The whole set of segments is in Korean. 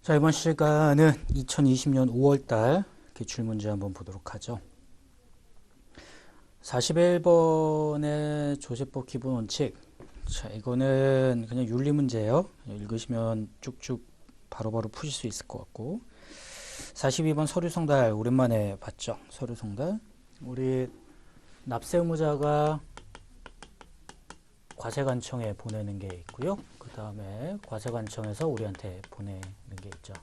자, 이번 시간은 2020년 5월달 기출문제 한번 보도록 하죠. 41번의 조세법 기본 원칙. 자, 이거는 그냥 윤리 문제예요. 읽으시면 쭉쭉 바로바로 푸실 수 있을 것 같고. 42번 서류 송달 오랜만에 봤죠. 서류 송달. 우리 납세 의무자가 과세관청에 보내는 게 있고요. 그 다음에 과세관청에서 우리한테 보내는 게 있죠.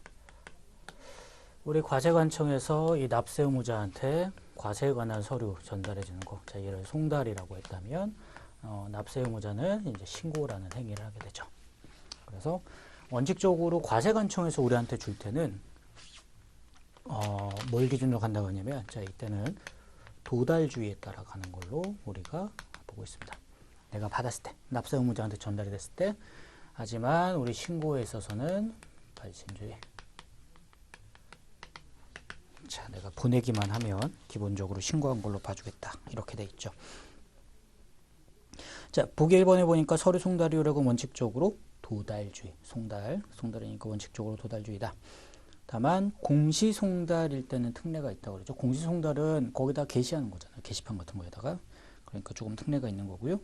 우리 과세관청에서 이 납세 의무자한테 과세에 관한 서류 전달해 주는 거. 자, 얘를 송달이라고 했다면 납세 의무자는 이제 신고라는 행위를 하게 되죠. 그래서 원칙적으로 과세관청에서 우리한테 줄 때는 뭘 기준으로 간다고 하냐면, 자, 이때는 도달주의에 따라 가는 걸로 우리가 보고 있습니다. 내가 받았을 때, 납세 의무자한테 전달이 됐을 때, 하지만 우리 신고에 있어서는 발신주의. 자, 내가 보내기만 하면 기본적으로 신고한 걸로 봐주겠다. 이렇게 돼 있죠. 자, 보기 1번에 보니까 서류 송달이라고 원칙적으로 도달주의. 송달이니까 원칙적으로 도달주의다. 다만 공시송달일 때는 특례가 있다고 그러죠. 공시송달은 거기다 게시하는 거잖아요. 게시판 같은 거에다가. 그러니까 조금 특례가 있는 거고요.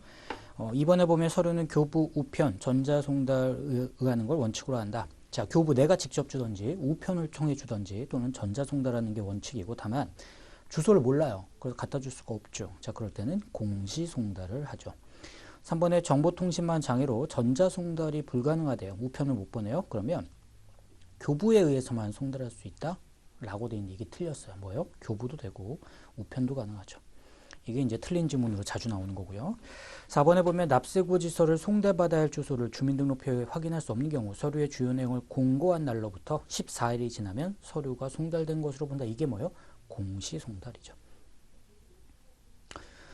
2번에 보면 서류는 교부, 우편, 전자송달을 의하는 걸 원칙으로 한다. 자, 교부 내가 직접 주던지 우편을 통해 주던지 또는 전자송달하는 게 원칙이고, 다만 주소를 몰라요. 그래서 갖다 줄 수가 없죠. 자, 그럴 때는 공시송달을 하죠. 3번에 정보통신망 장애로 전자송달이 불가능하대요. 우편을 못 보내요. 그러면 교부에 의해서만 송달할 수 있다? 라고 돼 있는데 이게 틀렸어요. 뭐예요? 교부도 되고 우편도 가능하죠. 이게 이제 틀린 지문으로 자주 나오는 거고요. 4번에 보면 납세고지서를 송달받아야 할 주소를 주민등록표에 확인할 수 없는 경우 서류의 주요 내용을 공고한 날로부터 14일이 지나면 서류가 송달된 것으로 본다. 이게 뭐예요? 공시송달이죠.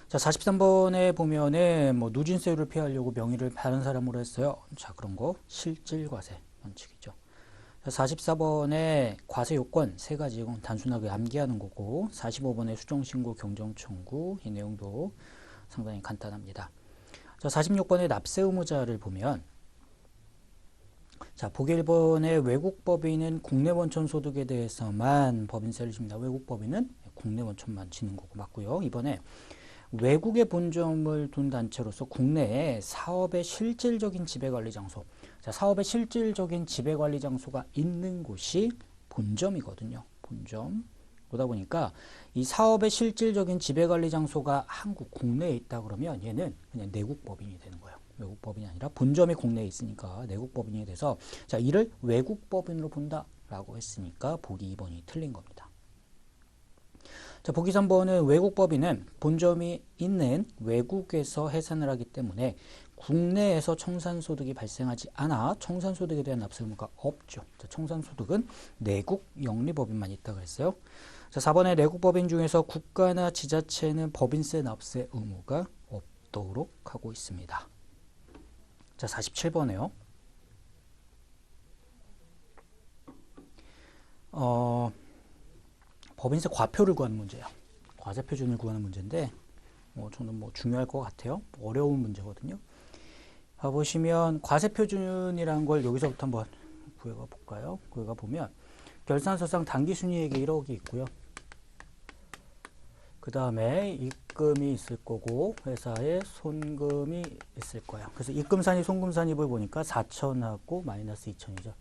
자, 43번에 보면은 뭐 누진세율을 피하려고 명의를 다른 사람으로 했어요. 자, 그런 거 실질과세 원칙이죠. 44번에 과세요건 세 가지, 이건 단순하게 암기하는 거고, 45번에 수정신고 경정청구, 이 내용도 상당히 간단합니다. 자, 46번에 납세 의무자를 보면, 자, 보기 1번에 외국 법인은 국내 원천 소득에 대해서만 법인세를 집니다. 외국 법인은 국내 원천만 지는 거고 맞고요. 이번에 외국에 본점을 둔 단체로서 국내에 사업의 실질적인 지배관리 장소, 자, 사업의 실질적인 지배관리 장소가 있는 곳이 본점이거든요. 본점. 그러다 보니까 이 사업의 실질적인 지배관리 장소가 한국 국내에 있다 그러면 얘는 그냥 내국법인이 되는 거예요. 외국법인이 아니라 본점이 국내에 있으니까 내국법인이 돼서, 자, 이를 외국법인으로 본다라고 했으니까 보기 2번이 틀린 겁니다. 자, 보기 3번은 외국법인은 본점이 있는 외국에서 해산을 하기 때문에 국내에서 청산소득이 발생하지 않아 청산소득에 대한 납세 의무가 없죠. 자, 청산소득은 내국 영리법인만 있다고 했어요. 자, 4번에 내국법인 중에서 국가나 지자체는 법인세 납세 의무가 없도록 하고 있습니다. 자, 47번에요. 법인세 과표를 구하는 문제예요. 과세표준을 구하는 문제인데 저는 중요할 것 같아요. 어려운 문제거든요. 보시면 과세표준이라는 걸 여기서부터 한번 구해가 볼까요? 구해가 보면 결산서상 당기순이액이 1억이 있고요. 그 다음에 입금이 있을 거고 회사에 손금이 있을 거예요. 그래서 입금산입, 손금산입을 보니까 4천하고 마이너스 2천이죠.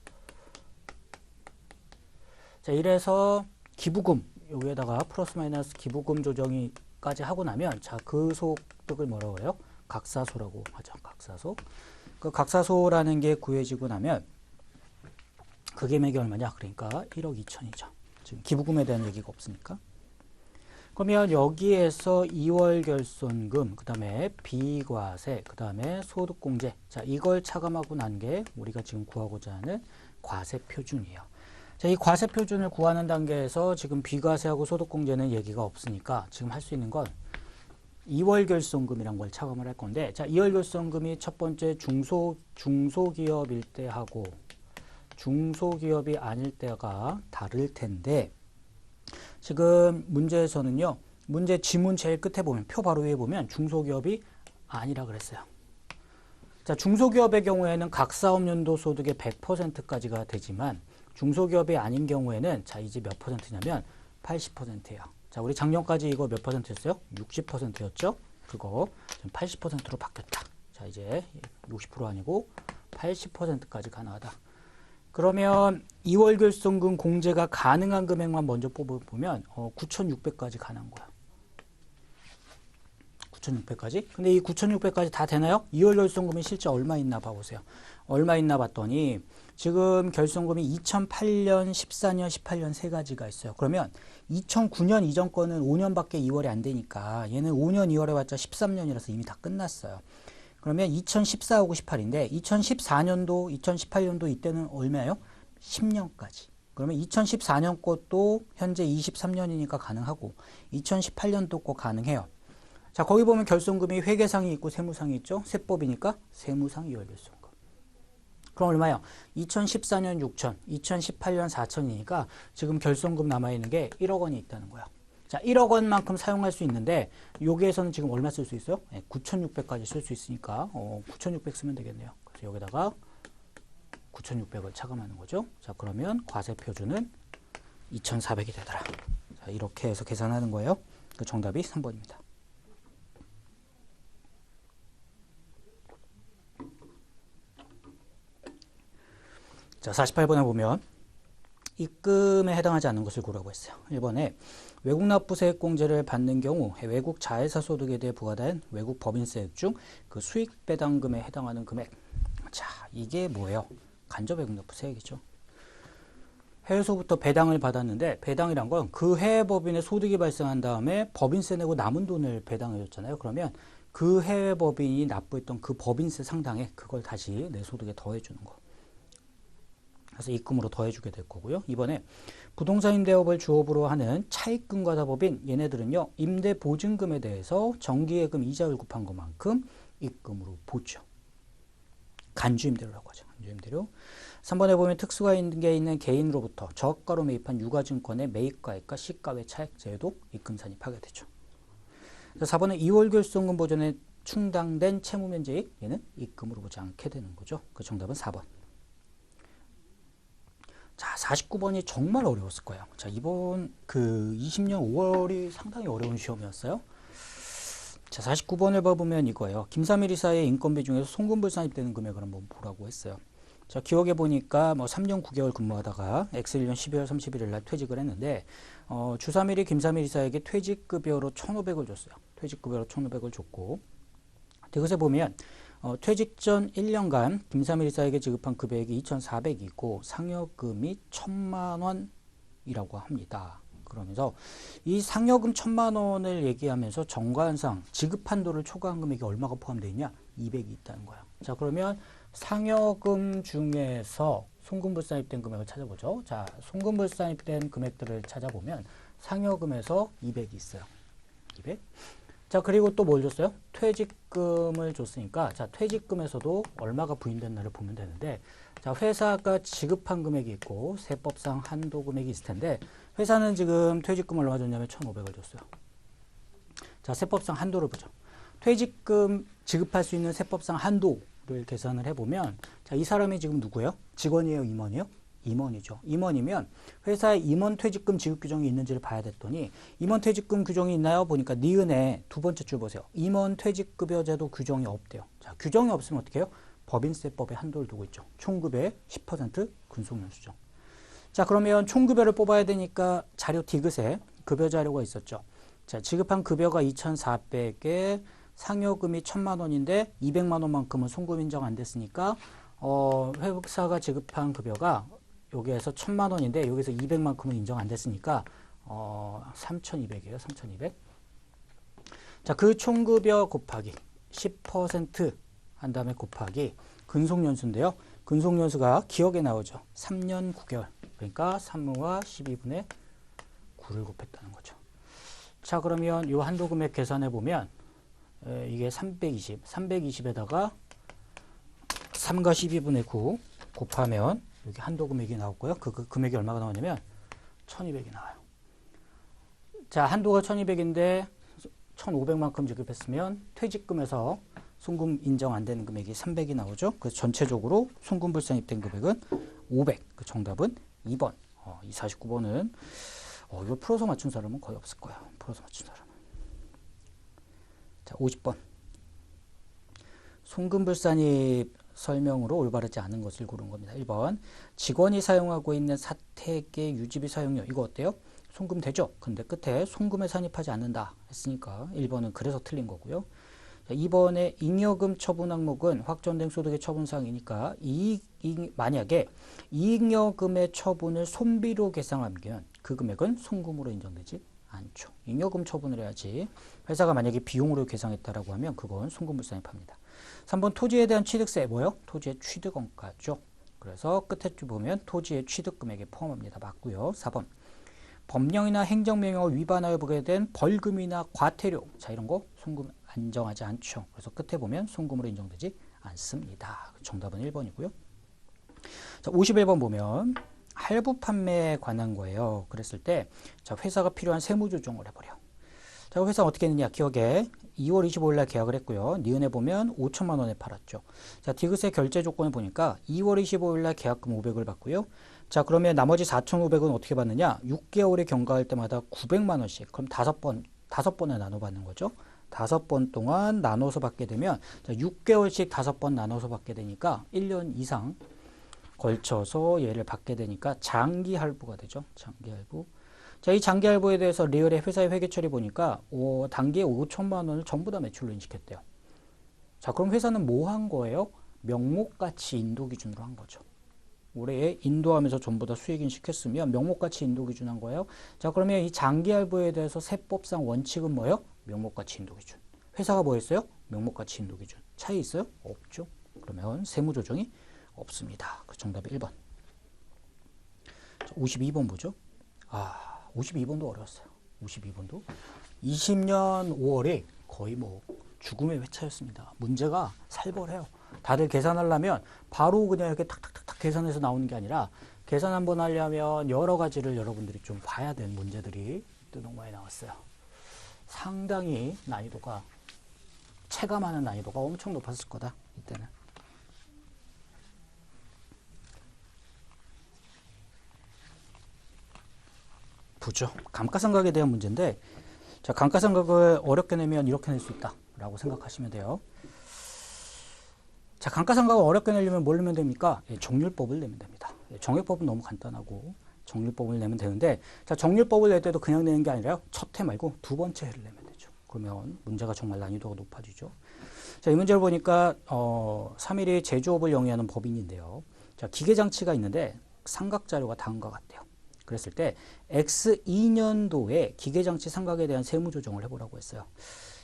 자, 이래서 기부금 여기에다가 플러스 마이너스 기부금 조정이까지 하고 나면, 자, 그 소득을 뭐라고 해요? 각사소라고 하죠. 각사소. 그 각사소라는 게 구해지고 나면 그 금액이 얼마냐? 그러니까 1억 2천이죠. 지금 기부금에 대한 얘기가 없으니까. 그러면 여기에서 2월 결손금, 그 다음에 비과세, 그 다음에 소득공제. 자, 이걸 차감하고 난 게 우리가 지금 구하고자 하는 과세표준이에요. 자, 이 과세표준을 구하는 단계에서 지금 비과세하고 소득공제는 얘기가 없으니까 지금 할 수 있는 건 2월 결손금이란 걸 차감을 할 건데, 자, 2월 결손금이 첫 번째 중소기업일 때 하고 중소기업이 아닐 때가 다를 텐데, 지금 문제에서는요, 문제 지문 제일 끝에 보면, 표 바로 위에 보면 중소기업이 아니라 그랬어요. 자, 중소기업의 경우에는 각 사업연도 소득의 100%까지가 되지만 중소기업이 아닌 경우에는 자, 이제 몇 퍼센트냐면 80%예요. 자, 우리 작년까지 이거 몇 퍼센트였어요? 60%였죠? 그거 지금 80%로 바뀌었다. 자, 이제 60% 아니고 80%까지 가능하다. 그러면 2월 결손금 공제가 가능한 금액만 먼저 뽑아보면 9,600까지 가능한 거야. 9,600까지? 근데 이 9,600까지 다 되나요? 2월 결손금이 실제 얼마 있나 봐보세요. 얼마 있나 봤더니 지금 결손금이 2008년, 14년, 18년 세 가지가 있어요. 그러면 2009년 이전 거는 5년밖에 2월이 안 되니까 얘는 5년 2월에 봤자 13년이라서 이미 다 끝났어요. 그러면 2014하고 18인데 2014년도, 2018년도 이때는 얼마예요? 10년까지. 그러면 2014년 것도 현재 23년이니까 가능하고 2018년도 거 가능해요. 자, 거기 보면 결손금이 회계상이 있고 세무상이 있죠. 세법이니까 세무상 2월 결손금. 그럼 얼마예요? 2014년 6천, 2018년 4천이니까 지금 결손금 남아있는 게 1억 원이 있다는 거야. 자, 1억 원만큼 사용할 수 있는데 여기에서는 지금 얼마 쓸 수 있어요? 9,600까지 쓸 수 있으니까 9,600 쓰면 되겠네요. 그래서 여기다가 9,600을 차감하는 거죠. 자, 그러면 과세 표준은 2,400이 되더라. 자, 이렇게 해서 계산하는 거예요. 그 정답이 3번입니다. 자, 48번에 보면 입금에 해당하지 않는 것을 고르라고 했어요. 1번에 외국 납부 세액 공제를 받는 경우 외국 자회사 소득에 대해 부과된 외국 법인세액 중 그 수익 배당금에 해당하는 금액. 자, 이게 뭐예요? 간접 외국 납부 세액이죠. 해외에서부터 배당을 받았는데 배당이란 건 그 해외 법인의 소득이 발생한 다음에 법인세 내고 남은 돈을 배당해 줬잖아요. 그러면 그 해외 법인이 납부했던 그 법인세 상당액 그걸 다시 내 소득에 더해 주는 거. 그래서 입금으로 더해주게 될 거고요. 이번에 부동산 임대업을 주업으로 하는 차입금과다법인 얘네들은요. 임대보증금에 대해서 정기예금 이자율 곱한 것만큼 입금으로 보죠. 간주임대료라고 하죠. 간주임대료. 3번에 보면 특수가 있는 게 있는 개인으로부터 저가로 매입한 유가증권의 매입가액과 시가외 차액제에도 입금 산입하게 되죠. 4번에 2월 결손금 보전에 충당된 채무면제액 얘는 입금으로 보지 않게 되는 거죠. 그 정답은 4번. 자, 49번이 정말 어려웠을 거예요. 자, 이번 그 20년 5월이 상당히 어려운 시험이었어요. 자, 49번을 봐보면 이거예요. 김삼일 이사의 인건비 중에서 송금불 산입되는 금액을 한번 보라고 했어요. 자, 기억해 보니까 뭐 3년 9개월 근무하다가 X1년 12월 31일 날 퇴직을 했는데 주삼일이 김삼일 이사에게 퇴직급여로 1,500을 줬어요. 퇴직급여로 1,500을 줬고 이것에 보면 퇴직 전 1년간 김삼일 이사에게 지급한 급여액이 2,400이 있고 상여금이 1,000만 원이라고 합니다. 그러면서 이 상여금 1,000만 원을 얘기하면서 정관상 지급 한도를 초과한 금액이 얼마가 포함되어 있냐? 200이 있다는 거예요. 자, 그러면 상여금 중에서 송금불산입된 금액을 찾아보죠. 자, 송금불산입된 금액들을 찾아보면 상여금에서 200이 있어요. 200. 자, 그리고 또 뭘 줬어요? 퇴직금을 줬으니까 자, 퇴직금에서도 얼마가 부인됐나를 보면 되는데 자, 회사가 지급한 금액이 있고 세법상 한도 금액이 있을 텐데 회사는 지금 퇴직금 얼마 줬냐면 1,500을 줬어요. 자, 세법상 한도를 보죠. 퇴직금 지급할 수 있는 세법상 한도를 계산을 해보면 자, 이 사람이 지금 누구예요? 직원이에요? 임원이에요? 임원이죠. 임원이면 회사에 임원 퇴직금 지급 규정이 있는지를 봐야 됐더니 임원 퇴직금 규정이 있나요? 보니까 니은에 두 번째 줄 보세요. 임원 퇴직급여제도 규정이 없대요. 자, 규정이 없으면 어떻게 해요? 법인세법에 한도를 두고 있죠. 총급여의 10% 근속연수죠. 자, 그러면 총급여를 뽑아야 되니까 자료 디귿에 급여 자료가 있었죠. 자, 지급한 급여가 2,400에 상여금이 1,000만 원인데 200만 원만큼은 송금 인정 안 됐으니까 회사가 지급한 급여가 여기에서 1,000만 원인데 여기서 200만큼은 인정 안 됐으니까 3,200이에요. 3,200. 자, 그 총급여 곱하기 10% 한 다음에 곱하기 근속연수인데요. 근속연수가 기억에 나오죠. 3년 9개월. 그러니까 3와 12분의 9를 곱했다는 거죠. 자, 그러면 이 한도 금액 계산해 보면 이게 320. 320에다가 3과 12분의 9 곱하면 여기 한도 금액이 나왔고요. 그 금액이 얼마가 나오냐면 1,200이 나와요. 자, 한도가 1,200인데 1,500만큼 지급했으면 퇴직금에서 송금 인정 안 되는 금액이 300이 나오죠. 그래서 전체적으로 송금불상 입된 금액은 500. 그 정답은 2번. 이 49번은 이걸 풀어서 맞춘 사람은 거의 없을 거야. 풀어서 맞춘 사람은. 자, 50번. 송금불산입 설명으로 올바르지 않은 것을 고른 겁니다. 1번. 직원이 사용하고 있는 사택의 유지비 사용료. 이거 어때요? 송금 되죠? 근데 끝에 송금에 산입하지 않는다 했으니까 1번은 그래서 틀린 거고요. 자, 2번에 잉여금 처분 항목은 확정된 소득의 처분사항이니까 만약에 잉여금의 처분을 손비로 계상하면 그 금액은 송금으로 인정되지 않죠. 잉여금 처분을 해야지. 회사가 만약에 비용으로 계상했다라고 하면 그건 송금불산입합니다. 3번 토지에 대한 취득세 뭐요? 토지의 취득원가죠. 그래서 끝에 쭉 보면 토지의 취득금액에 포함합니다. 맞고요. 4번 법령이나 행정명령을 위반하여 보게 된 벌금이나 과태료 자 이런 거 송금 인정하지 않죠. 그래서 끝에 보면 송금으로 인정되지 않습니다. 정답은 1번이고요. 자, 51번 보면 할부 판매에 관한 거예요. 그랬을 때 자, 회사가 필요한 세무 조정을 해버려. 자, 회사 어떻게 했느냐? 기억에 2월 25일 날 계약을 했고요. 니은에 보면 5천만 원에 팔았죠. 자, 디귿의 결제 조건을 보니까 2월 25일 날 계약금 500을 받고요. 자, 그러면 나머지 4,500은 어떻게 받느냐? 6개월에 경과할 때마다 900만 원씩. 그럼 5번에 나눠 받는 거죠. 5번 동안 나눠서 받게 되면 자, 6개월씩 5번 나눠서 받게 되니까 1년 이상 걸쳐서 얘를 받게 되니까 장기 할부가 되죠. 장기 할부. 자, 이 장기 할부에 대해서 리얼의 회사의 회계 처리 보니까 단기에 5천만 원을 전부 다 매출로 인식했대요. 자, 그럼 회사는 뭐 한 거예요? 명목가치 인도 기준으로 한 거죠. 올해 인도하면서 전부 다 수익 인식했으면 명목가치 인도 기준 한 거예요. 자, 그러면 이 장기 할부에 대해서 세법상 원칙은 뭐예요? 명목가치 인도 기준. 회사가 뭐 했어요? 명목가치 인도 기준. 차이 있어요? 없죠. 그러면 세무조정이 없습니다. 그 정답이 1번. 자, 52번 보죠. 52번도 어려웠어요. 52번도. 20년 5월에 거의 뭐 죽음의 회차였습니다. 문제가 살벌해요. 다들 계산하려면 바로 그냥 이렇게 탁탁탁탁 계산해서 나오는 게 아니라 계산 한번 하려면 여러 가지를 여러분들이 좀 봐야 되는 문제들이 또 너무 많이 나왔어요. 상당히 난이도가 체감하는 난이도가 엄청 높았을 거다. 이때는. 보죠. 감가상각에 대한 문제인데 자, 감가상각을 어렵게 내면 이렇게 낼 수 있다 라고 생각하시면 돼요. 자, 감가상각을 어렵게 내려면 뭘 내면 됩니까? 정률법을 내면 됩니다. 정액법은 너무 간단하고 정률법을 내면 되는데 자, 정률법을 낼 때도 그냥 내는 게 아니라요. 첫 해 말고 두 번째 해를 내면 되죠. 그러면 문제가 정말 난이도가 높아지죠. 자, 이 문제를 보니까 3일이 제조업을 영위하는 법인인데요. 자, 기계장치가 있는데 삼각자료가 다음과 같대요. 그랬을 때 X2년도에 기계장치 삼각에 대한 세무조정을 해보라고 했어요.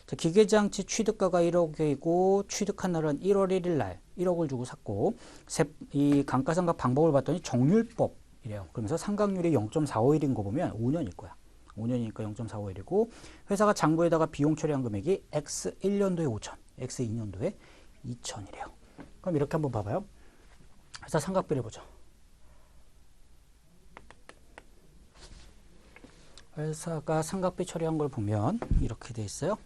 자, 기계장치 취득가가 1억이고 취득한 날은 1월 1일 날 1억을 주고 샀고 이 감가상각 방법을 봤더니 정률법이래요. 그러면서 상각률이 0.451인 거 보면 5년일 거야. 5년이니까 0.451이고 회사가 장부에다가 비용 처리한 금액이 X1년도에 5천, X2년도에 2천이래요. 그럼 이렇게 한번 봐봐요. 회사 삼각비를 보죠. 회사가 삼각비 처리한 걸 보면 이렇게 돼 있어요.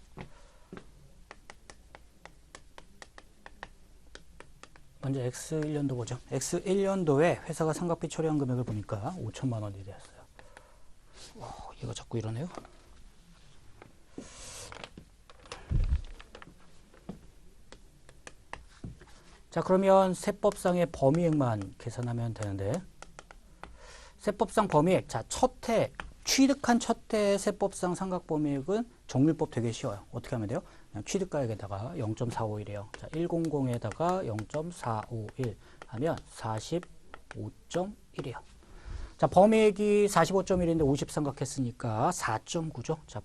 먼저 X1년도 보죠. X1년도에 회사가 삼각비 처리한 금액을 보니까 5천만 원이 되었어요. 얘가 자꾸 이러네요. 자, 그러면 세법상의 범위액만 계산하면 되는데 세법상 범위액, 자, 취득한 첫 해 세법상 삼각범위액은 정률법 되게 쉬워요. 어떻게 하면 돼요? 그냥 취득가액에다가 0.451이에요. 자, 100에다가 0.451 하면 45.1이에요. 자, 범위액이 45.1인데 50 삼각했으니까 4.9죠. 자,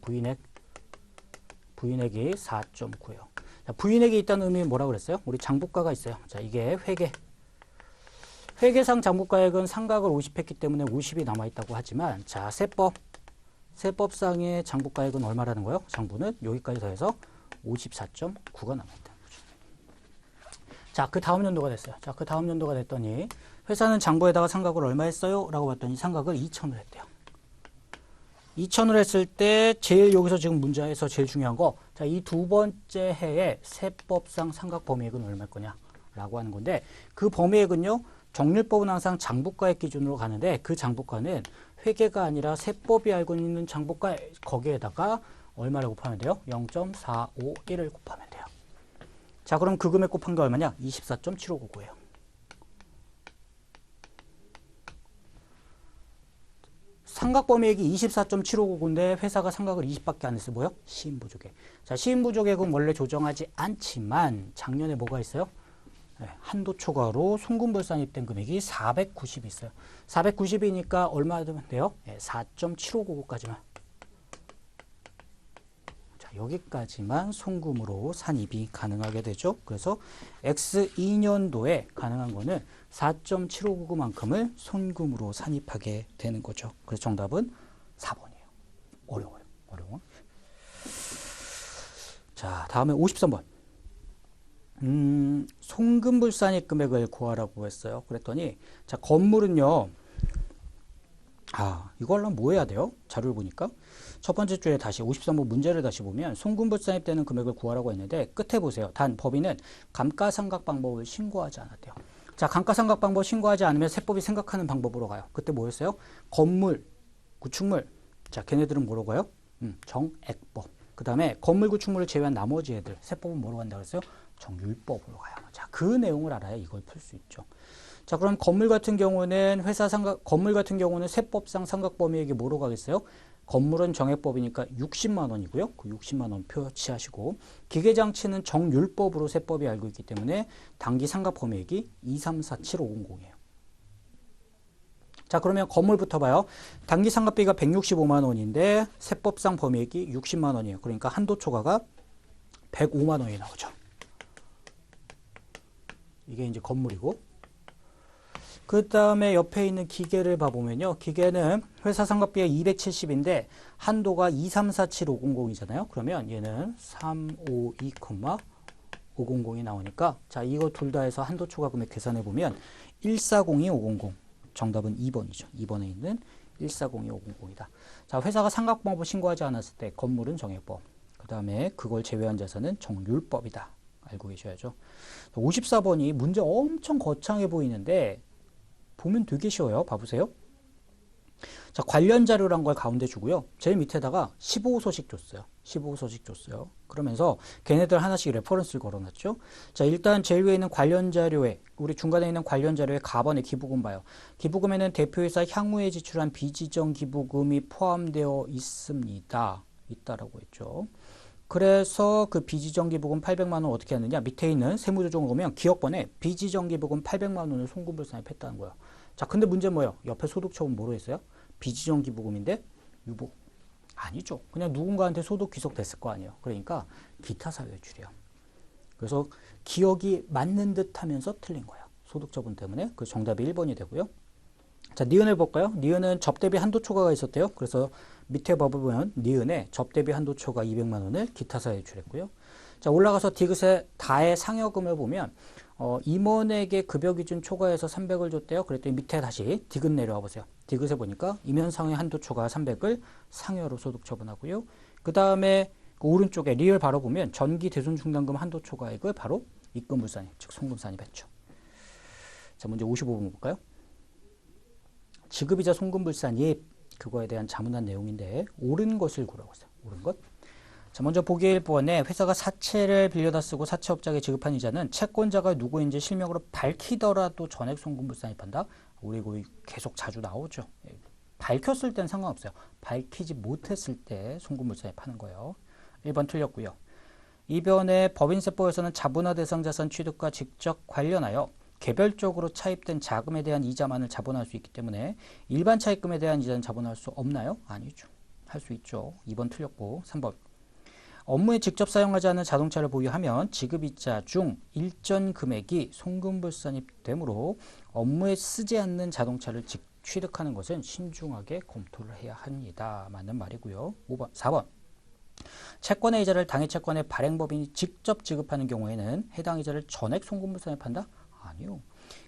부인액이 4.9예요. 자, 부인액이 있다는 의미는 뭐라고 그랬어요? 우리 장부가가 있어요. 자, 이게 회계상 장부가액은 상각을 50했기 때문에 50이 남아있다고 하지만 자, 세법상의 장부가액은 얼마라는 거예요? 장부는 여기까지 더해서 54.9가 남아있다는 거죠. 자, 그 다음 연도가 됐어요. 자, 그 다음 연도가 됐더니 회사는 장부에다가 상각을 얼마 했어요? 라고 봤더니 상각을 2천을 했대요. 2천을 했을 때 제일 여기서 지금 문제에서 제일 중요한 거 자, 이 두 번째 해에 세법상 상각 범위액은 얼마일 거냐라고 하는 건데 그 범위액은요. 정률법은 항상 장부가액 기준으로 가는데 그 장부가는 회계가 아니라 세법이 알고 있는 장부가 거기에다가 얼마를 곱하면 돼요? 0.451을 곱하면 돼요. 자, 그럼 그 금액 곱한 게 얼마냐? 24.7599예요. 상각 범위액이 24.7599인데 회사가 상각을 20밖에 안 했어요. 뭐요? 시인부족액. 자, 시인부족액은 원래 조정하지 않지만 작년에 뭐가 있어요? 네, 한도 초과로 송금불산입된 금액이 490이 있어요. 490이니까 얼마 되면 돼요? 네, 4.7599까지만. 자, 여기까지만 송금으로 산입이 가능하게 되죠. 그래서 X2년도에 가능한 거는 4.7599만큼을 송금으로 산입하게 되는 거죠. 그래서 정답은 4번이에요. 어려워. 자, 다음에 53번. 송금불산입 금액을 구하라고 했어요. 그랬더니 자, 건물은요. 이걸로 뭐 해야 돼요? 자료를 보니까 첫 번째 줄에 다시 53번 문제를 다시 보면 송금불산입되는 금액을 구하라고 했는데 끝에 보세요. 단 법인은 감가상각 방법을 신고하지 않았대요. 자, 감가상각 방법 신고하지 않으면 세법이 생각하는 방법으로 가요. 그때 뭐였어요? 건물, 구축물. 자, 걔네들은 뭐로 가요? 정액법. 그 다음에 건물, 구축물을 제외한 나머지 애들 세법은 뭐로 간다고 했어요? 정율법으로 가요. 자, 그 내용을 알아야 이걸 풀 수 있죠. 자, 그럼 건물 같은 경우는 건물 같은 경우는 세법상 상각 범위액이 뭐로 가겠어요? 건물은 정액법이니까 60만 원이고요. 그 60만 원 표시하시고 기계장치는 정율법으로 세법이 알고 있기 때문에 단기 상각 범위액이 2347500이에요. 자, 그러면 건물부터 봐요. 단기 상각비가 165만 원인데 세법상 범위액이 60만 원이에요. 그러니까 한도 초과가 105만 원이 나오죠. 이게 이제 건물이고 그 다음에 옆에 있는 기계를 봐보면요. 기계는 회사 상각비가 270인데 한도가 2347500이잖아요. 그러면 얘는 352,500이 나오니까 자, 이거 둘 다 해서 한도 초과 금액 계산해 보면 1402,500. 정답은 2번이죠. 2번에 있는 1402,500이다. 자, 회사가 상각방법을 신고하지 않았을 때 건물은 정액법. 그 다음에 그걸 제외한 자산은 정률법이다. 알고 계셔야죠. 54번이 문제 엄청 거창해 보이는데 보면 되게 쉬워요. 봐보세요. 자, 관련 자료란 걸 가운데 주고요. 제일 밑에다가 15호소식 줬어요. 15호소식 줬어요. 그러면서 걔네들 하나씩 레퍼런스를 걸어놨죠. 자, 일단 제일 위에 있는 관련 자료에 우리 중간에 있는 관련 자료에 가번에 기부금 봐요. 기부금에는 대표이사 향후에 지출한 비지정 기부금이 포함되어 있습니다. 있다라고 했죠. 그래서 그 비지정기부금 800만 원 어떻게 하느냐? 밑에 있는 세무조정을 보면 기억번에 비지정기부금 800만 원을 송금불산입했다는 거예요. 자, 근데 문제는 뭐예요? 옆에 소득처분 뭐로 했어요? 비지정기부금인데 유보. 아니죠. 그냥 누군가한테 소득 귀속됐을 거 아니에요. 그러니까 기타 사유외출이에요. 그래서 기억이 맞는 듯 하면서 틀린 거예요. 소득처분 때문에. 그 정답이 1번이 되고요. 자, 니은을 볼까요? 니은은 접대비 한도 초과가 있었대요. 그래서 밑에 봐보면 니은에 접대비 한도 초과 200만 원을 기타사에 유출했고요. 자, 올라가서 디귿의 다의 상여금을 보면 임원에게 급여 기준 초과해서 300을 줬대요. 그랬더니 밑에 다시 디귿 내려와 보세요. 디귿에 보니까 임원상의 한도 초과 300을 상여로 소득 처분하고요. 그 다음에 그 오른쪽에 리을 바로 보면 전기 대손 충당금 한도 초과액을 바로 입금불산입, 즉 송금산입했죠. 자, 문제 55번 볼까요? 지급이자 송금불산입 그거에 대한 자문한 내용인데 옳은 것을 고르라고 했어요. 옳은 것. 자, 먼저 보기 1번에 회사가 사채를 빌려다 쓰고 사채업자에게 지급한 이자는 채권자가 누구인지 실명으로 밝히더라도 전액 송금불산입한다. 우리 거의 계속 자주 나오죠. 밝혔을 땐 상관없어요. 밝히지 못했을 때 송금불산입하는 거예요. 1번 틀렸고요. 2번에 법인세법에서는 자본화 대상 자산 취득과 직접 관련하여 개별적으로 차입된 자금에 대한 이자만을 자본할 수 있기 때문에 일반 차입금에 대한 이자는 자본할 수 없나요? 아니죠. 할 수 있죠. 2번 틀렸고 3번 업무에 직접 사용하지 않는 자동차를 보유하면 지급이자 중 일정 금액이 송금불산입 되므로 업무에 쓰지 않는 자동차를 취득하는 것은 신중하게 검토를 해야 합니다. 맞는 말이고요. 4번 채권의 이자를 당해채권의 발행법인이 직접 지급하는 경우에는 해당 이자를 전액 송금불산입한다? 아니요.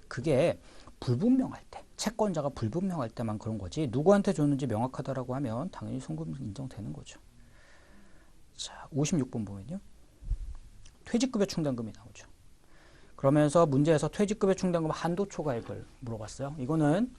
그게 불분명할 때, 채권자가 불분명할 때만 그런 거지 누구한테 줬는지 명확하다라고 하면 당연히 송금 인정되는 거죠. 자, 56번 보면요. 퇴직급여 충당금이 나오죠. 그러면서 문제에서 퇴직급여 충당금 한도 초과액을 물어봤어요. 이거는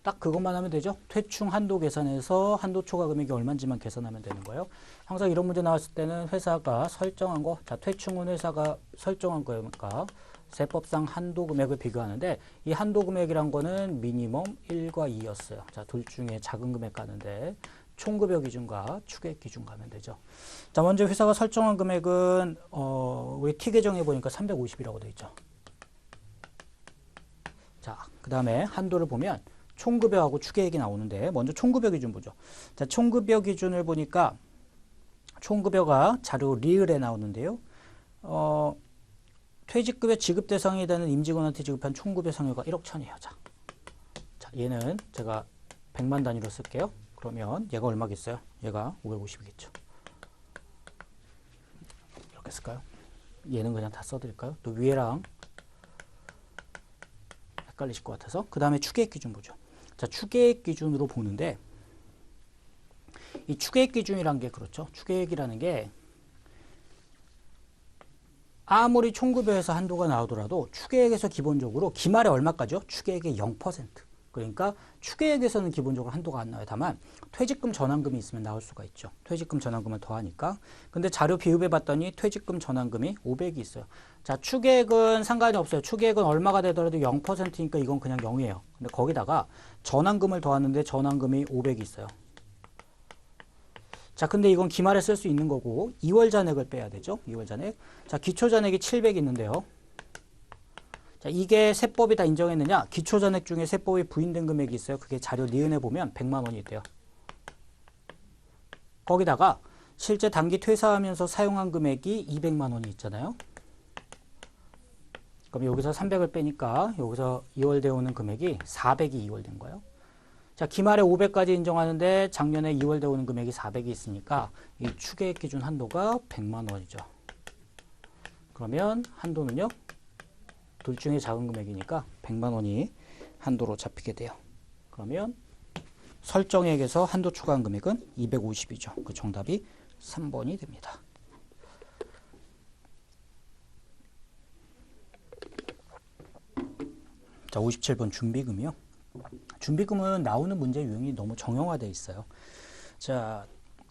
딱 그것만 하면 되죠. 퇴충 한도 계산해서 한도 초과 금액이 얼마인지만 계산하면 되는 거예요. 항상 이런 문제 나왔을 때는 회사가 설정한 거, 자, 퇴충은 회사가 설정한 거니까 세법상 한도 금액을 비교하는데 이 한도 금액이란 거는 미니멈 1과 2였어요. 자, 둘 중에 작은 금액 가는데 총급여 기준과 추계액 기준 가면 되죠. 자, 먼저 회사가 설정한 금액은 우리 T 계정에 보니까 350이라고 되어 있죠. 자, 그 다음에 한도를 보면 총급여하고 추계액이 나오는데 먼저 총급여 기준 보죠. 자, 총급여 기준을 보니까 총급여가 자료 리을에 나오는데요. 퇴직급여 지급 대상이 되는 임직원한테 지급한 총급여 상여가 1억 1천이에요. 자, 얘는 제가 100만 단위로 쓸게요. 그러면 얘가 얼마겠어요? 얘가 550이겠죠. 이렇게 쓸까요? 얘는 그냥 다 써드릴까요? 또 위에랑 헷갈리실 것 같아서. 그 다음에 추계액 기준 보죠. 자, 추계액 기준으로 보는데 이 추계액 기준이란 게 그렇죠. 추계액이라는 게 아무리 총급여에서 한도가 나오더라도 추계액에서 기본적으로 기말에 얼마까지요? 추계액의 0%. 그러니까 추계액에서는 기본적으로 한도가 안 나와요. 다만 퇴직금 전환금이 있으면 나올 수가 있죠. 퇴직금 전환금을 더하니까. 근데 자료 비읍해 봤더니 퇴직금 전환금이 500이 있어요. 자, 추계액은 상관이 없어요. 추계액은 얼마가 되더라도 0%니까 이건 그냥 0이에요. 근데 거기다가 전환금을 더하는데 전환금이 500이 있어요. 자, 근데 이건 기말에 쓸 수 있는 거고 2월 잔액을 빼야 되죠. 2월 잔액. 자, 기초 잔액이 700 있는데요. 자, 이게 세법이 다 인정했느냐? 기초 잔액 중에 세법이 부인된 금액이 있어요. 그게 자료 니은에 보면 100만 원이 있대요. 거기다가 실제 단기 퇴사하면서 사용한 금액이 200만 원이 있잖아요. 그럼 여기서 300을 빼니까 여기서 이월되어 오는 금액이 400이 이월된 거예요. 자, 기말에 500까지 인정하는데 작년에 이월되어 오는 금액이 400이 있으니까 이 추계액 기준 한도가 100만 원이죠. 그러면 한도는요? 둘 중에 작은 금액이니까 100만 원이 한도로 잡히게 돼요. 그러면 설정액에서 한도 초과한 금액은 250이죠. 그 정답이 3번이 됩니다. 자, 57번 준비금이요. 준비금은 나오는 문제 유형이 너무 정형화되어 있어요. 자,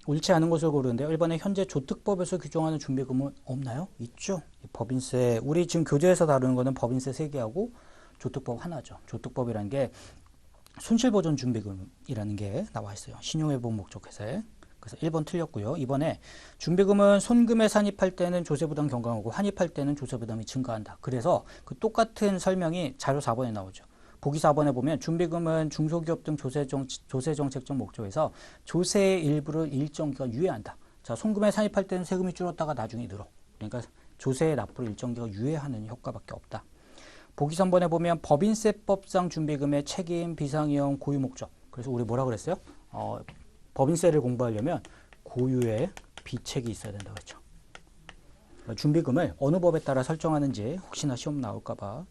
옳지 않은 것을 고르는데요. 1번에 현재 조특법에서 규정하는 준비금은 없나요? 있죠. 법인세, 우리 지금 교재에서 다루는 거는 법인세 3개하고 조특법 하나죠. 조특법이라는 게 손실보전 준비금이라는 게 나와 있어요. 신용회복 목적 회사에. 그래서 1번 틀렸고요. 2번에 준비금은 손금에 산입할 때는 조세부담 경감하고 환입할 때는 조세부담이 증가한다. 그래서 그 똑같은 설명이 자료 4번에 나오죠. 보기 4번에 보면 준비금은 중소기업 등 조세정책적 목적에서 조세의 일부를 일정 기간 유예한다. 자, 손금에 산입할 때는 세금이 줄었다가 나중에 늘어. 그러니까 조세의 납부를 일정 기간 유예하는 효과밖에 없다. 보기 3번에 보면 법인세법상 준비금의 책임, 비상이용, 고유 목적. 그래서 우리 뭐라 그랬어요? 법인세를 공부하려면 고유의 비책이 있어야 된다고 했죠. 준비금을 어느 법에 따라 설정하는지 혹시나 시험 나올까봐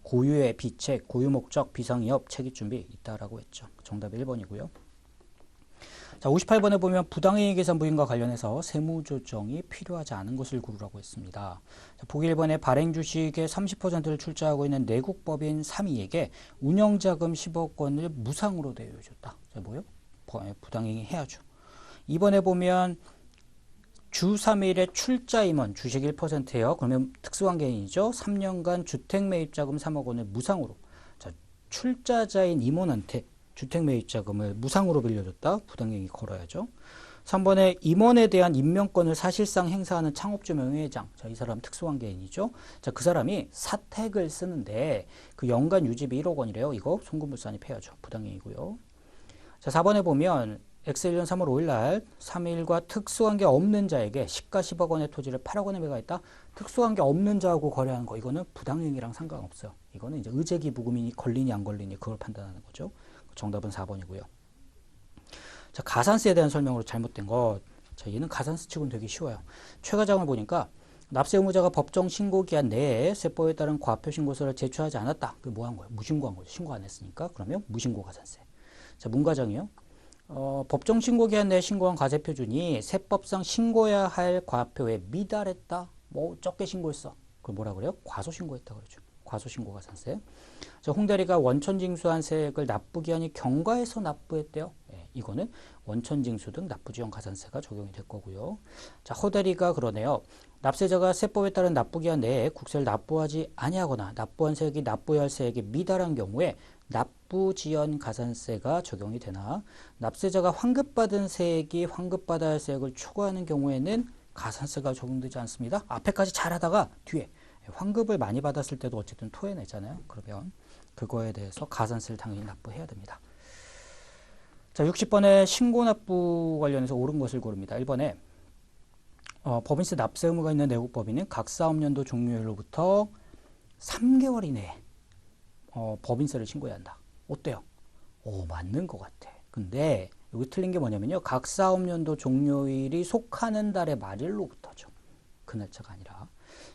고유의 비책, 고유 목적, 비상이업, 체기준비 있다라고 했죠. 정답이 1번이고요. 자, 58번에 보면 부당이익 계산 부인과 관련해서 세무조정이 필요하지 않은 것을 고르라고 했습니다. 자, 보기 1번에 발행 주식의 30%를 출자하고 있는 내국법인 3위에게 운영자금 10억 원을 무상으로 대여해줬다. 자, 뭐요? 부당이익 해야죠. 2번에 보면 주 3일에 출자 임원 주식 1%예요. 그러면 특수관계인이죠. 3년간 주택매입자금 3억 원을 무상으로. 자, 출자자인 임원한테 주택매입자금을 무상으로 빌려줬다. 부당이익이 걸어야죠. 3번에 임원에 대한 임명권을 사실상 행사하는 창업주 명예회장. 자, 이 사람 특수관계인이죠. 자, 그 사람이 사택을 쓰는데 그 연간 유지비 1억 원이래요. 이거 송금불산입해야죠. 부당이익이고요. 자, 4번에 보면 X1년 3월 5일 날 3일과 특수관계 없는 자에게 시가 10억 원의 토지를 8억 원에 매각했다. 특수관계 없는 자하고 거래하는 거 이거는 부당이익이랑 상관없어요. 이거는 이제 의제기부금이 걸리니 안 걸리니 그걸 판단하는 거죠. 정답은 4번이고요. 자, 가산세에 대한 설명으로 잘못된 것. 자, 얘는 가산세 치고는 되게 쉬워요. 최과장을 보니까 납세 의무자가 법정 신고 기한 내에 세법에 따른 과표 신고서를 제출하지 않았다. 그 뭐 한 거예요? 무신고한 거죠. 신고 안 했으니까. 그러면 무신고 가산세. 자, 문과장이요. 법정 신고기한 내 신고한 과세표준이 세법상 신고해야 할 과표에 미달했다. 뭐 적게 신고했어. 그걸 뭐라 그래요? 과소신고했다 그러죠. 과소신고가산세. 자, 홍대리가 원천징수한 세액을 납부기한이 경과해서 납부했대요. 예, 이거는 원천징수 등 납부지원 가산세가 적용이 될 거고요. 자, 허대리가 그러네요. 납세자가 세법에 따른 납부기한 내에 국세를 납부하지 아니하거나 납부한 세액이 납부해야 할 세액에 미달한 경우에 납부지연 가산세가 적용이 되나 납세자가 환급받은 세액이 환급받아야 할 세액을 초과하는 경우에는 가산세가 적용되지 않습니다. 앞에까지 잘하다가 뒤에 환급을 많이 받았을 때도 어쨌든 토해내잖아요. 그러면 그거에 대해서 가산세를 당연히 납부해야 됩니다. 자, 60번에 신고납부 관련해서 옳은 것을 고릅니다. 1번에 법인세 납세 의무가 있는 내국법인은 각 사업연도 종료일로부터 3개월 이내에 법인세를 신고해야 한다. 어때요? 맞는 것 같아. 근데 여기 틀린 게 뭐냐면요. 각 사업연도 종료일이 속하는 달의 말일로부터죠. 그 날짜가 아니라.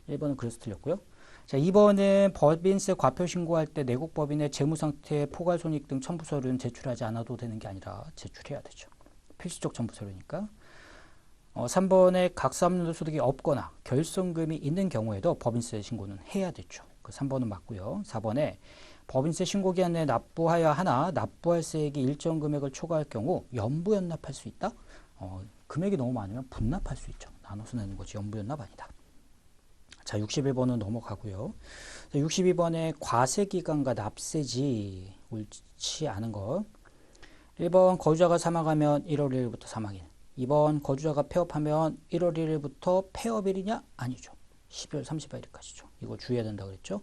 1번은 그래서 틀렸고요. 자, 2번은 법인세 과표 신고할 때 내국법인의 재무상태, 포괄손익 등 첨부서류는 제출하지 않아도 되는 게 아니라 제출해야 되죠. 필수적 첨부서류니까. 3번에 각 사업연도 소득이 없거나 결손금이 있는 경우에도 법인세 신고는 해야 되죠. 그 3번은 맞고요. 4번에 법인세 신고기한 내에 납부하여야 하나 납부할 세액이 일정 금액을 초과할 경우 연부연납할 수 있다? 금액이 너무 많으면 분납할 수 있죠. 나눠서 내는 거지 연부연납 아니다. 자, 61번은 넘어가고요. 62번에 과세기간과 납세지 옳지 않은 거. 1번 거주자가 사망하면 1월 1일부터 사망일. 2번 거주자가 폐업하면 1월 1일부터 폐업일이냐? 아니죠. 12월 30일까지죠. 이거 주의해야 된다고 그랬죠.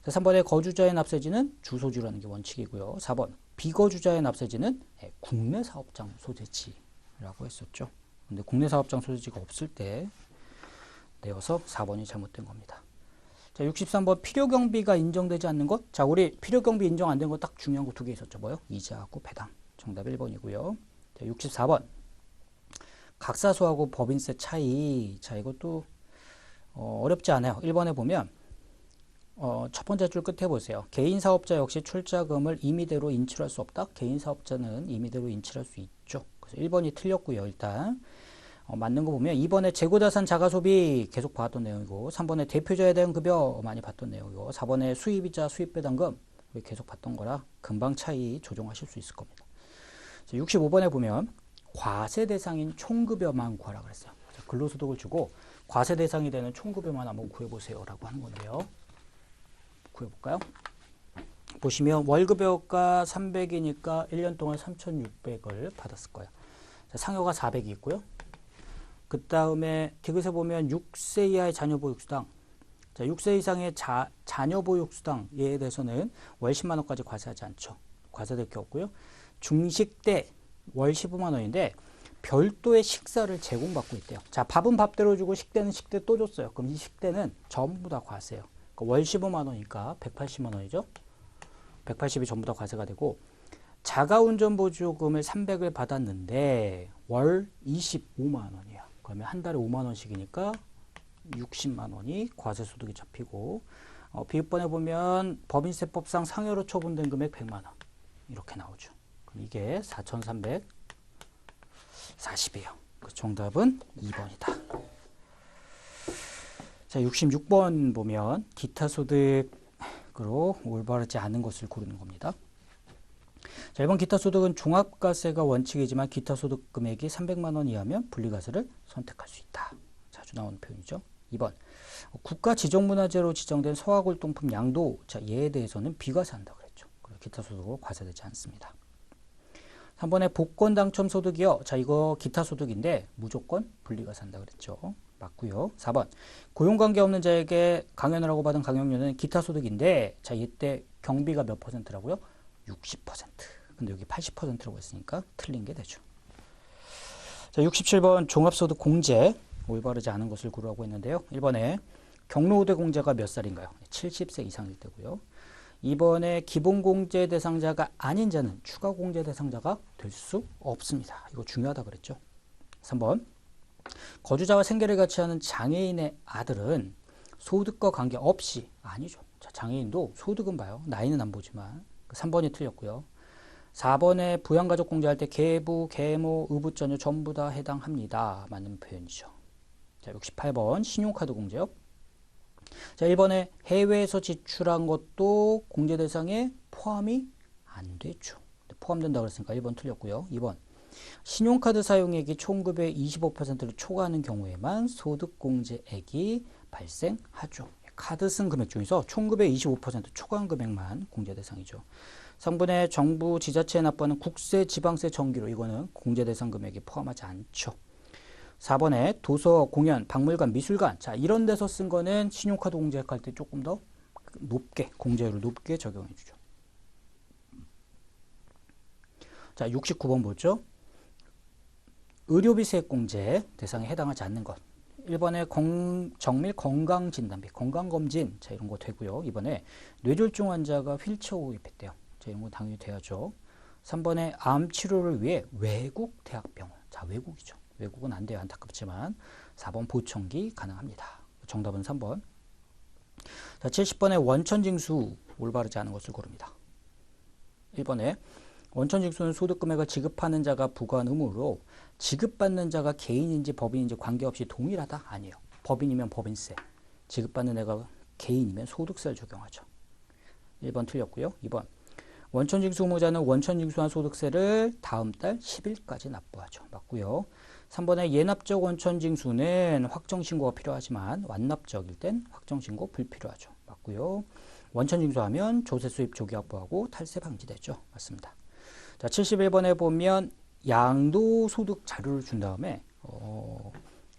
3번에 거주자의 납세지는 주소지라는 게 원칙이고요. 4번 비거주자의 납세지는 국내 사업장 소재지라고 했었죠. 근데 국내 사업장 소재지가 없을 때 내어서 4번이 잘못된 겁니다. 자, 63번 필요경비가 인정되지 않는 것. 자, 우리 필요경비 인정 안 된 거 딱 중요한 거 두 개 있었죠. 뭐요? 이자하고 배당. 정답 1번이고요. 자, 64번 각사소하고 법인세 차이. 자, 이것도 어렵지 않아요. 1번에 보면 첫 번째 줄 끝에 보세요. 개인 사업자 역시 출자금을 임의대로 인출할 수 없다. 개인 사업자는 임의대로 인출할 수 있죠. 그래서 1번이 틀렸고요. 일단 맞는 거 보면 2번에 재고자산 자가소비 계속 봤던 내용이고 3번에 대표자에 대한 급여 많이 봤던 내용이고 4번에 수입이자 수입배당금 계속 봤던 거라 금방 차이 조정하실 수 있을 겁니다. 65번에 보면 과세 대상인 총급여만 구하라 그랬어요. 근로소득을 주고 과세 대상이 되는 총급여만 한번 구해보세요 라고 하는 건데요. 구해볼까요? 보시면 월급여가 300이니까 1년 동안 3,600을 받았을 거예요. 자, 상여가 400이 있고요. 그 다음에 디귿에 보면 6세 이하의 자녀보육수당. 자, 6세 이상의 자녀보육수당에 대해서는 월 10만 원까지 과세하지 않죠. 과세될 게 없고요. 중식 때 월 15만 원인데 별도의 식사를 제공받고 있대요. 자, 밥은 밥대로 주고 식대는 식대 또 줬어요. 그럼 이 식대는 전부 다 과세예요. 그러니까 월 15만 원이니까 180만 원이죠. 180이 전부 다 과세가 되고 자가운전 보조금을 300을 받았는데 월 25만 원이야. 그러면 한 달에 5만 원씩이니까 60만 원이 과세소득이 잡히고 비읍번에 보면 법인세법상 상여로 처분된 금액 100만 원 이렇게 나오죠. 그럼 이게 4,340이에요. 그 정답은 2번이다. 자, 66번 보면 기타 소득으로 올바르지 않은 것을 고르는 겁니다. 자, 이번 기타 소득은 종합과세가 원칙이지만 기타 소득 금액이 300만 원 이하면 분리과세를 선택할 수 있다. 자주 나오는 표현이죠. 2번 국가 지정문화재로 지정된 서화골동품 양도. 자, 얘에 대해서는 비과세한다 그랬죠. 그리고 기타 소득으로 과세되지 않습니다. 3번에 복권 당첨 소득이요. 자, 이거 기타 소득인데 무조건 분리과세한다 그랬죠. 맞고요. 4번 고용관계 없는 자에게 강연을 하고 받은 강연료는 기타 소득인데 자, 이때 경비가 몇 퍼센트라고요? 60%. 근데 여기 80%라고 했으니까 틀린 게 되죠. 자, 67번 종합소득 공제. 올바르지 않은 것을 고르라고 했는데요. 1번에 경로우대 공제가 몇 살인가요? 70세 이상일 때고요. 2번에 기본공제 대상자가 아닌 자는 추가공제 대상자가 될 수 없습니다. 이거 중요하다 그랬죠. 3번 거주자와 생계를 같이 하는 장애인의 아들은 소득과 관계없이. 아니죠. 자, 장애인도 소득은 봐요. 나이는 안 보지만. 3번이 틀렸고요. 4번에 부양가족 공제할 때 계부, 계모, 의붓전유 전부 다 해당합니다. 맞는 표현이죠. 자, 68번 신용카드 공제요. 자, 1번에 해외에서 지출한 것도 공제 대상에 포함이 안 되죠. 포함된다 그랬으니까 1번 틀렸고요. 2번 신용카드 사용액이 총급의 25%를 초과하는 경우에만 소득공제액이 발생하죠. 카드 쓴 금액 중에서 총급의 25% 초과한 금액만 공제 대상이죠. 3번에 정부 지자체에 납부하는 국세, 지방세, 전기료 이거는 공제 대상 금액에 포함하지 않죠. 4번에 도서, 공연, 박물관, 미술관 자 이런 데서 쓴 거는 신용카드 공제할 때 조금 더 높게 공제율을 높게 적용해 주죠. 자 69번 보죠. 의료비세액 공제 대상에 해당하지 않는 것. 1번에 정밀 건강진단비, 건강검진 자 이런 거 되고요. 2번에 뇌졸중 환자가 휠체어 구입했대요. 자 이런 거 당연히 돼야죠. 3번에 암 치료를 위해 외국 대학병원. 자 외국이죠. 외국은 안 돼요. 안타깝지만 4번 보청기 가능합니다. 정답은 3번. 자 70번에 원천징수 올바르지 않은 것을 고릅니다. 1번에 원천징수는 소득금액을 지급하는 자가 부과한 의무로 지급받는 자가 개인인지 법인인지 관계없이 동일하다? 아니에요. 법인이면 법인세, 지급받는 애가 개인이면 소득세를 적용하죠. 1번 틀렸고요. 2번 원천징수 의무자는 원천징수한 소득세를 다음 달 10일까지 납부하죠. 맞고요. 3번에 예납적 원천징수는 확정신고가 필요하지만 완납적일 땐 확정신고 불필요하죠. 맞고요. 원천징수하면 조세 수입 조기 확보하고 탈세 방지되죠. 맞습니다. 자, 71번에 보면 양도소득 자료를 준 다음에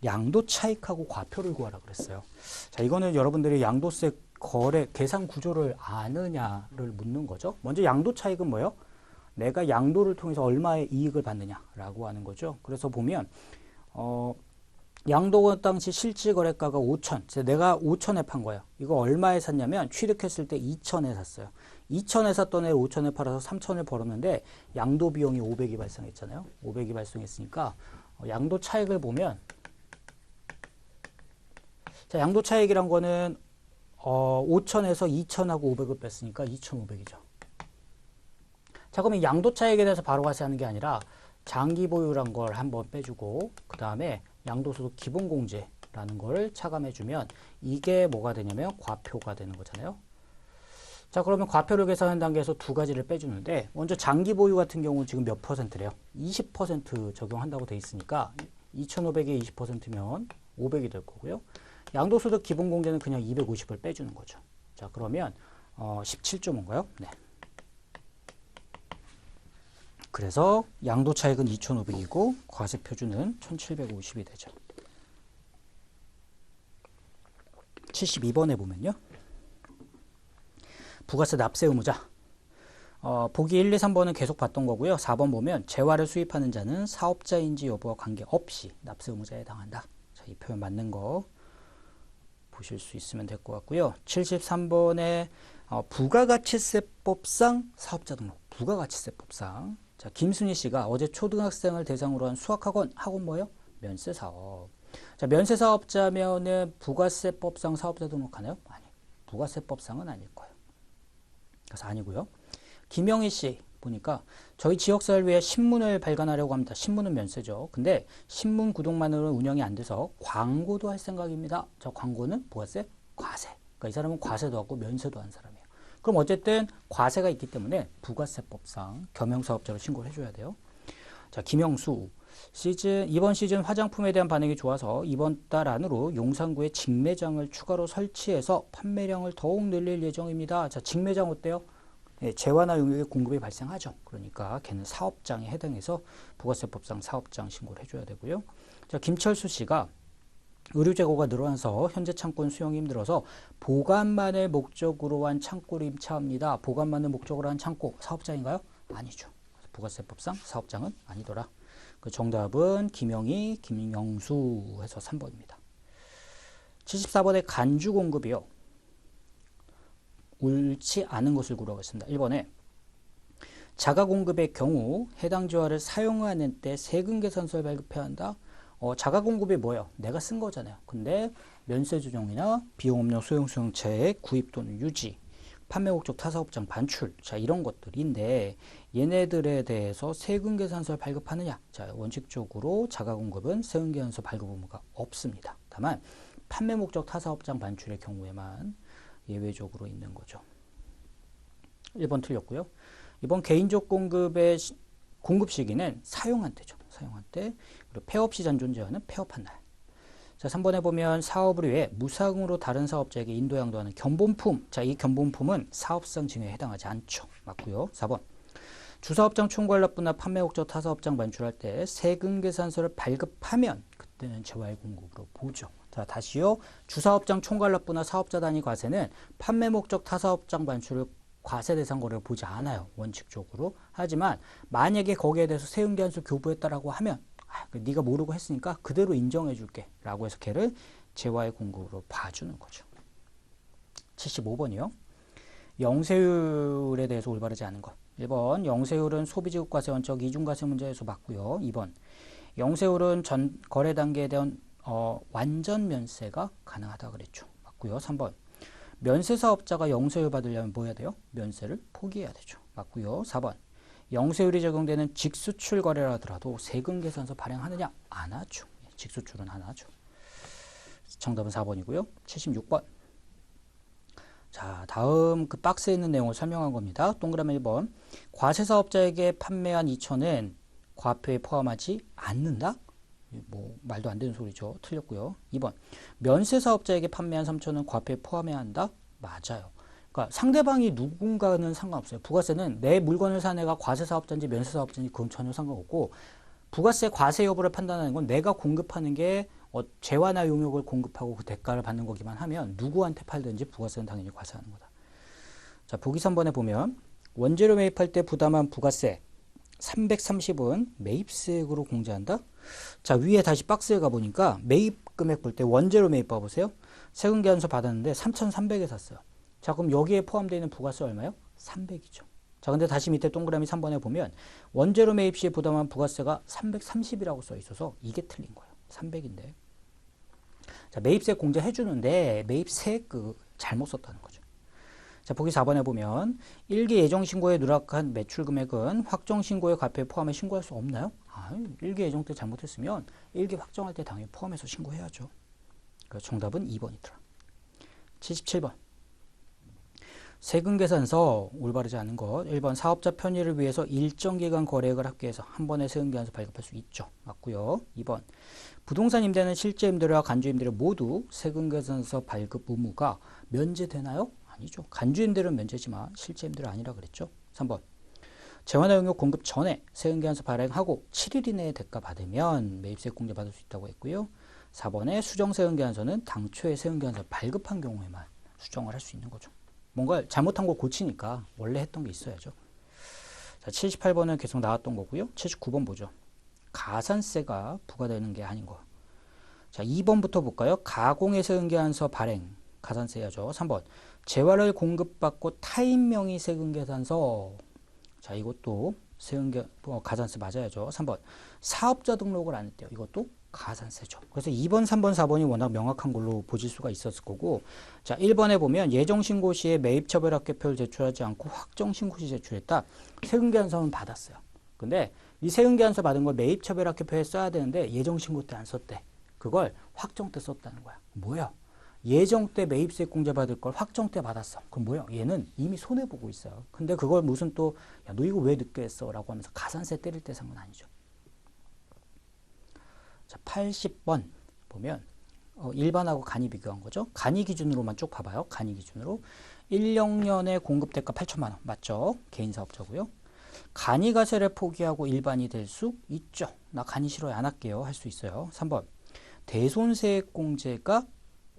양도 차익하고 과표를 구하라 그랬어요. 자, 이거는 여러분들이 양도세 거래 계산 구조를 아느냐를 묻는 거죠. 먼저 양도 차익은 뭐예요? 내가 양도를 통해서 얼마의 이익을 받느냐라고 하는 거죠. 그래서 보면 양도 당시 실질 거래가가 5천. 내가 5천에 판 거예요. 이거 얼마에 샀냐면 취득했을 때 2천에 샀어요. 2천에 샀던 애 5천에 팔아서 3천을 벌었는데 양도 비용이 500이 발생했잖아요. 500이 발생했으니까 양도 차익을 보면 자, 양도 차익이란 거는 5천에서 2천하고 500을 뺐으니까 2,500이죠. 자, 그러면 양도 차익에 대해서 바로 같이 하는 게 아니라 장기 보유란 걸 한번 빼주고 그 다음에 양도소득 기본공제라는 걸 차감해주면 이게 뭐가 되냐면 과표가 되는 거잖아요. 자, 그러면 과표를 계산하는 단계에서 두 가지를 빼주는데 먼저 장기 보유 같은 경우는 지금 몇 퍼센트래요? 20% 적용한다고 돼 있으니까 2,500에 20%면 500이 될 거고요. 양도소득 기본공제는 그냥 250을 빼주는 거죠. 자, 그러면 17.5인가요? 네. 그래서 양도 차익은 2,500이고 과세 표준은 1,750이 되죠. 72번에 보면요. 부가세 납세 의무자. 보기 1, 2, 3번은 계속 봤던 거고요. 4번 보면 재화를 수입하는 자는 사업자인지 여부와 관계없이 납세 의무자에 해당한다. 자, 이 표현 맞는 거 보실 수 있으면 될 것 같고요. 73번에 부가가치세법상 사업자 등록. 부가가치세법상. 자, 김순희 씨가 어제 초등학생을 대상으로 한 수학학원, 학원 뭐예요? 면세사업. 자, 면세사업자면은 부가세법상 사업자 등록하나요? 아니, 부가세법상은 아닐 거예요. 그래서 아니고요. 김영희 씨 보니까 저희 지역사회를 위해 신문을 발간하려고 합니다. 신문은 면세죠. 근데 신문 구독만으로는 운영이 안 돼서 광고도 할 생각입니다. 저 광고는 부가세? 과세. 그러니까 이 사람은 과세도 하고 면세도 한 사람이에요. 그럼 어쨌든 과세가 있기 때문에 부가세법상 겸용사업자로 신고를 해줘야 돼요. 자, 김영수 이번 시즌 화장품에 대한 반응이 좋아서 이번 달 안으로 용산구에 직매장을 추가로 설치해서 판매량을 더욱 늘릴 예정입니다. 자, 직매장 어때요? 네, 재화나 용역의 공급이 발생하죠. 그러니까 걔는 사업장에 해당해서 부가세법상 사업장 신고를 해줘야 되고요. 자, 김철수 씨가 의류 재고가 늘어나서 현재 창고는 수용이 힘들어서 보관만을 목적으로 한 창고를 임차합니다. 보관만을 목적으로 한 창고 사업장인가요? 아니죠. 부가세법상 사업장은 아니더라. 그 정답은 김영희, 김영수 해서 3번입니다. 74번의 간주 공급이요. 옳지 않은 것을 고르겠습니다. 1번에 자가 공급의 경우 해당 재화를 사용하는 때 세금 계산서를 발급해야 한다. 자가 공급이 뭐예요? 내가 쓴 거잖아요. 근데 면세 준용이나 비용 없는 소형 수용차의 구입 또는 유지, 판매 목적 타사업장 반출. 자, 이런 것들인데 얘네들에 대해서 세금 계산서를 발급하느냐? 자, 원칙적으로 자가공급은 세금 계산서 발급 의무가 없습니다. 다만 판매 목적 타사업장 반출의 경우에만 예외적으로 있는 거죠. 1번 틀렸고요. 이번 개인적 공급의 공급 시기는 사용한 때죠. 사용한 때. 그리고 폐업 시전 존재하는 폐업한 날. 자, 3번에 보면 사업을 위해 무상으로 다른 사업자에게 인도 양도하는 견본품. 자, 이 견본품은 사업상 증여에 해당하지 않죠. 맞고요. 4번. 주사업장 총괄납부나 판매 목적 타사업장 반출할 때 세금 계산서를 발급하면 그때는 재화의 공급으로 보죠. 자, 다시요. 주사업장 총괄납부나 사업자 단위 과세는 판매 목적 타사업장 반출을 과세 대상 거래를 보지 않아요. 원칙적으로. 하지만 만약에 거기에 대해서 세금 계산서 교부했다라고 하면 네가 모르고 했으니까 그대로 인정해 줄게 라고 해서 걔를 재화의 공급으로 봐주는 거죠. 75번이요. 영세율에 대해서 올바르지 않은 것. 1번 영세율은 소비지급과세 원적 이중과세 문제에서 맞고요. 2번 영세율은 전 거래 단계에 대한 완전 면세가 가능하다 그랬죠. 맞고요. 3번 면세 사업자가 영세율 받으려면 뭐 해야 돼요? 면세를 포기해야 되죠. 맞고요. 4번 영세율이 적용되는 직수출 거래를 하더라도 세금 계산서 발행하느냐? 안 하죠. 직수출은 안 하죠. 정답은 4번이고요. 76번. 자, 다음 그 박스에 있는 내용을 설명한 겁니다. 동그라미 1번. 과세사업자에게 판매한 2천은 과표에 포함하지 않는다? 뭐 말도 안 되는 소리죠. 틀렸고요. 2번. 면세사업자에게 판매한 3천은 과표에 포함해야 한다? 맞아요. 그러니까 상대방이 누군가는 상관없어요. 부가세는 내 물건을 산 애가 과세사업자인지 면세사업자인지 그건 전혀 상관없고 부가세 과세 여부를 판단하는 건 내가 공급하는 게 재화나 용역을 공급하고 그 대가를 받는 거기만 하면 누구한테 팔든지 부가세는 당연히 과세하는 거다. 자, 보기 3번에 보면 원재료 매입할 때 부담한 부가세 330은 매입세액으로 공제한다? 자, 위에 다시 박스에 가보니까 매입 금액 볼 때 원재료 매입 봐보세요. 세금 계산서 받았는데 3,300에 샀어요. 자, 그럼 여기에 포함되어 있는 부가세 얼마요? 300이죠. 자, 근데 다시 밑에 동그라미 3번에 보면 원재료 매입 시에 부담한 부가세가 330이라고 써 있어서 이게 틀린 거예요. 300인데. 자, 매입세 공제해 주는데 매입세액 잘못 썼다는 거죠. 자, 보기 4번에 보면 일기 예정신고에 누락한 매출 금액은 확정신고의 과표에 포함해 신고할 수 없나요? 일기 예정 때 잘못했으면 일기 확정할 때 당연히 포함해서 신고해야죠. 그래서 정답은 2번이더라. 77번. 세금 계산서 올바르지 않은 것. 1번 사업자 편의를 위해서 일정 기간 거래액을 합계해서 한 번에 세금 계산서 발급할 수 있죠. 맞고요. 2번 부동산 임대는 실제 임대료와 간주 임대료 모두 세금 계산서 발급 의무가 면제되나요? 아니죠. 간주 임대료는 면제지만 실제 임대료 아니라 그랬죠. 3번 재화나 용역 공급 전에 세금 계산서 발행하고 7일 이내에 대가 받으면 매입세 공제 받을 수 있다고 했고요. 4번에 수정 세금 계산서는 당초에 세금 계산서 발급한 경우에만 수정을 할 수 있는 거죠. 뭔가 잘못한 걸 고치니까 원래 했던 게 있어야죠. 자, 78번은 계속 나왔던 거고요. 79번 보죠. 가산세가 부과되는 게 아닌 거. 자, 2번부터 볼까요? 가공의 세금 계산서 발행 가산세야죠. 3번 재화를 공급받고 타인 명의 세금 계산서. 자, 이것도 가산세 맞아야죠. 3번 사업자 등록을 안 했대요. 이것도 가산세죠. 그래서 2번, 3번, 4번이 워낙 명확한 걸로 보실 수가 있었을 거고, 자, 1번에 보면 예정신고 시에 매입처벌합계표를 제출하지 않고 확정신고 시 제출했다. 세금계산서는 받았어요. 근데 이 세금계산서 받은 걸 매입처벌합계표에 써야 되는데 예정신고 때 안 썼대. 그걸 확정 때 썼다는 거야. 뭐야? 예정 때 매입세 공제 받을 걸 확정 때 받았어. 그럼 뭐야? 얘는 이미 손해보고 있어요. 근데 그걸 무슨 또, 야, 너 이거 왜 늦게 했어? 라고 하면서 가산세 때릴 때 산 건 아니죠. 자, 80번 보면 일반하고 간이 비교한 거죠. 간이 기준으로만 쭉 봐봐요. 간이 기준으로 1년에 공급 대가 8천만 원 맞죠? 개인 사업자고요. 간이 과세를 포기하고 일반이 될 수 있죠. 나 간이 싫어요. 안 할게요. 할 수 있어요. 3번 대손세액 공제가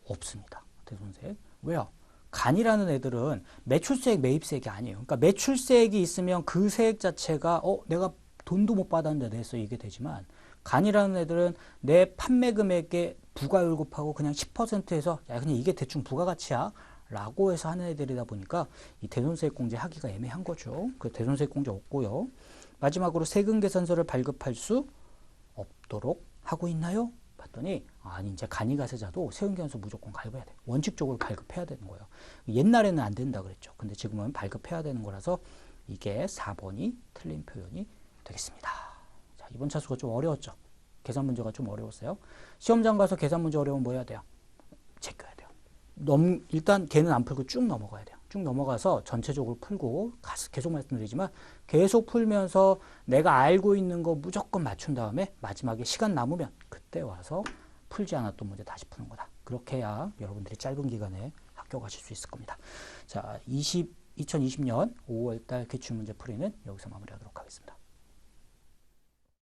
없습니다. 대손세액. 왜요? 간이라는 애들은 매출세액 매입세액이 아니에요. 그러니까 매출세액이 있으면 그 세액 자체가 내가 돈도 못 받았는데 냈어 이게 되지만 간이라는 애들은 내 판매 금액에 부가율급하고 그냥 10%에서 야 그냥 이게 대충 부가가치야 라고 해서 하는 애들이다 보니까 이 대손세액 공제 하기가 애매한 거죠. 그 대손세액 공제 없고요. 마지막으로 세금 계산서를 발급할 수 없도록 하고 있나요? 그랬더니 아니 이제 간이가세자도 세운계산서 무조건 발급해야 돼. 원칙적으로 발급해야 되는 거예요. 옛날에는 안 된다 그랬죠. 근데 지금은 발급해야 되는 거라서 이게 4번이 틀린 표현이 되겠습니다. 자, 이번 차수가 좀 어려웠죠. 계산 문제가 좀 어려웠어요. 시험장 가서 계산 문제 어려우면 뭐 해야 돼요? 제껴야 돼요. 일단 걔는 안 풀고 쭉 넘어가야 돼요. 쭉 넘어가서 전체적으로 풀고 계속 말씀드리지만 계속 풀면서 내가 알고 있는 거 무조건 맞춘 다음에 마지막에 시간 남으면 그때 와서 풀지 않았던 문제 다시 푸는 거다. 그렇게 해야 여러분들이 짧은 기간에 학교 가실 수 있을 겁니다. 자, 2020년 5월달 기출문제 풀이는 여기서 마무리하도록 하겠습니다.